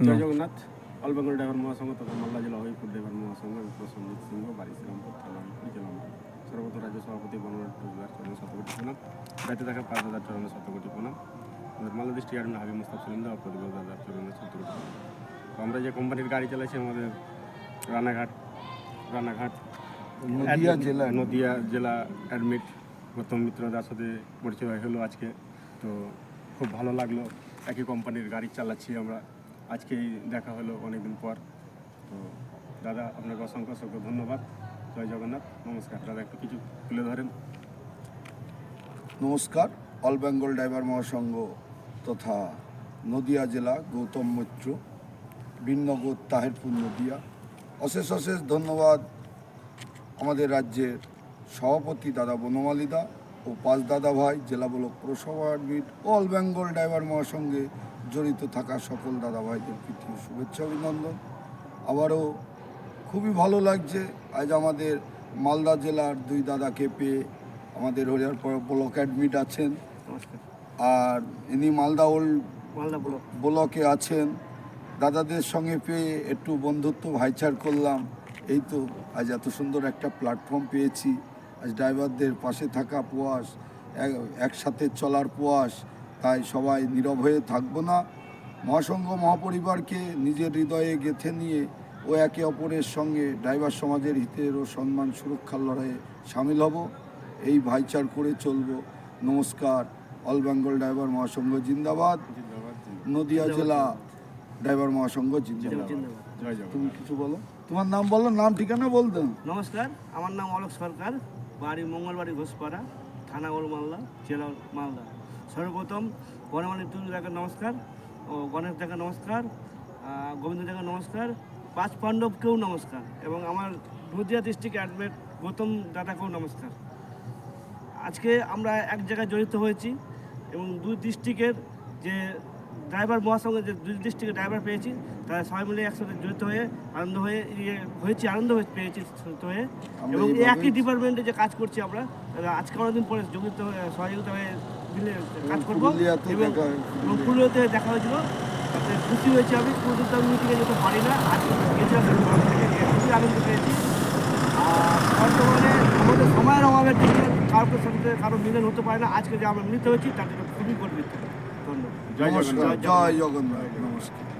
জয় Jagannath. All Bengal driver মহাসংঘ তথা মালদা জেলা Habipur driver মহাসংঘ আমি প্রসঞ্জিৎ সিংহ, বাড়ি শ্রীরামপুর, থানা হবিপুর, জেলা মালদা। সর্বত রাজ্য সভাপতি বনমালী টুইলার চরণে শতকোটি প্রণাম। দায়িত্বে থাকা 5,000 চরণে শতকোটি প্রণাম। আমাদের মালদা ডিস্ট্রিক্ট অ্যাডমিন হাবিব মুস্তাফ সলিমদা ও প্রদীপ দাদার চরণে শতকোটি প্রণাম। তো আমরা যে কোম্পানির গাড়ি চালাইছি আমাদের রানাঘাট নদিয়া জেলা অ্যাডমিট গৌতম মিত্র দার সাথে পরিচয় হলো আজকে। তো খুব ভালো লাগলো, একই কোম্পানির গাড়ি চালাচ্ছি আমরা, আজকেই দেখা হলো অনেকদিন পর। তো দাদা আপনাকে অসংখ্য অসংখ্য ধন্যবাদ। জয় জগন্নাথ, নমস্কার। দাদা একটু কিছু তুলে ধরেন। নমস্কার। অল বেঙ্গল ড্রাইভার মহাসংঘ তথা নদিয়া জেলা গৌতম মিত্র, বিনগর তাহেরপুর নদিয়া। অশেষ অশেষ ধন্যবাদ আমাদের রাজ্যের সভাপতি দাদা বনমালী দা ও 5 দাদা ভাই, জেলা ব্লক পুরসভা অ্যাডমিট ও অল বেঙ্গল ড্রাইভার মহাসংঘে জড়িত থাকা সকল দাদা ভাইদের প্রীতি শুভেচ্ছা অভিনন্দন। আবারও খুবই ভালো লাগছে আজ আমাদের মালদা জেলার 2 দাদাকে পেয়ে। আমাদের হরিয়ারপুর ব্লক অ্যাডমিট আছেন আর ইনি মালদা ব্লকে আছেন। দাদাদের সঙ্গে পেয়ে একটু বন্ধুত্ব ভাইচার করলাম। এই তো আজ এত সুন্দর একটা প্ল্যাটফর্ম পেয়েছি। আজ ড্রাইভারদের পাশে থাকা প্রয়াস, একসাথে চলার প্রয়াস। তাই সবাই নীরব হয়ে থাকবো না। মহাসংঘ মহাপরিবারকে নিজের হৃদয়ে গেঁথে নিয়ে ও একে অপরের সঙ্গে ড্রাইভার সমাজের হিতের ও সম্মান সুরক্ষার লড়াইয়ে সামিল হব, এই ভাইচার করে চলব। নমস্কার। অল বেঙ্গল ড্রাইভার মহাসংঘ জিন্দাবাদ। নদিয়া জেলা ড্রাইভার মহাসংঘ জিন্দাবাদ। তুমি কিছু বলো, তোমার নাম বলো, নাম ঠিকানা বলতে। নমস্কার, আমার নাম অলোক সরকার, বাড়ি মঙ্গলবাড়ি ঘোষপাড়া, থানা ওল মালদা, জেলা মালদা। সর্বপ্রথম বনমালী টুইলারকে নমস্কার ও গণেশ দাকে নমস্কার, গোবিন্দ দাকে নমস্কার, 5 পাণ্ডবকেও নমস্কার এবং আমার নদিয়া ডিস্ট্রিক্ট অ্যাডমিট গৌতম দাদাকেও নমস্কার। আজকে আমরা এক জায়গায় জড়িত হয়েছি এবং 2 ডিস্ট্রিক্টের যে ড্রাইভার মহাসংঘে যে 2 ডিস্ট্রিক্টের ড্রাইভার পেয়েছি, তারা সবাই মিলে একসাথে জড়িত হয়ে আনন্দ পেয়েছি হয়ে এবং একই ডিপার্টমেন্টে যে কাজ করছি আমরা, আজকে অনেকদিন পরে সহযোগিতা হয়ে মিলে কাজ করবো এবং পুরুলিয়াতে দেখা হয়েছিল। তাতে খুশি হয়েছি আমি, কোনোদিন তো আমি মিটিংয়ে যেতে পারি না, আজকে গেছিলাম থেকে খুবই আনন্দ পেয়েছি। আর বর্তমানে আমাদের সময়ের অভাবের জন্য কারোর সাথে কারো মিলন হতে পারে না। আজকে যে আমরা মিলিত হয়েছি তার জন্য খুবই গর্বিত। ধন্যবাদ। জয় জগন্নাথ। নমস্কার।